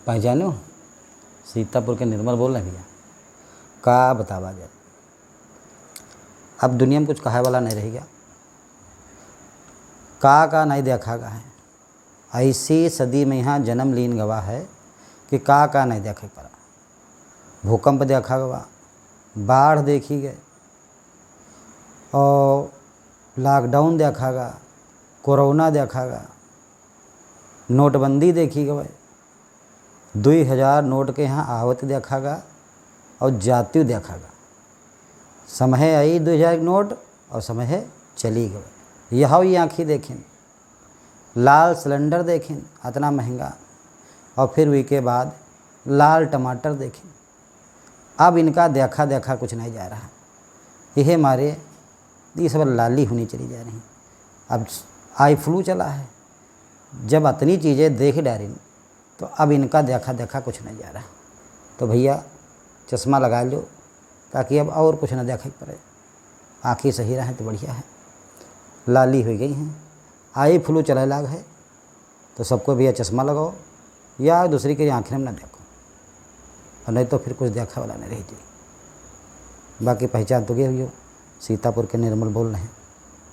पहचानो सीतापुर के निर्मल बोल रहे भैया। का बतावा जाए, अब दुनिया में कुछ कहे वाला नहीं रह गया। का नहीं देखा गया है, ऐसी सदी में यहाँ जन्म लीन गवा है कि का नहीं देखे पड़ा। भूकंप देखा गवा, बाढ़ देखी गए, और लॉकडाउन देखा गा, कोरोना देखा गा, नोटबंदी देखी गए, 2000 नोट के यहाँ आवत देखा गा और जाती देखा गा। समय आई 2000 नोट और समय चली गए। यह ही आँखी देखें, लाल सिलेंडर देखें इतना महंगा, और फिर वी के बाद लाल टमाटर देखें। अब इनका देखा देखा कुछ नहीं जा रहा। यह हमारे ये सब लाली होनी चली जा रही। अब आई फ्लू चला है, जब इतनी चीज़ें देख डाली तो अब इनका देखा देखा कुछ नहीं जा रहा। तो भैया चश्मा लगा लो ताकि अब और कुछ ना देखा पड़े, आँखें सही रहें तो बढ़िया है। लाली हो गई हैं, आई फ्लू चला लाग है, तो सबको भैया चश्मा लगाओ या दूसरी की आँखें में ना देखो, और नहीं तो फिर कुछ देखा वाला नहीं रह जाए। बाकी पहचान तो गए हो, सीतापुर के निर्मल बोल रहे हैं।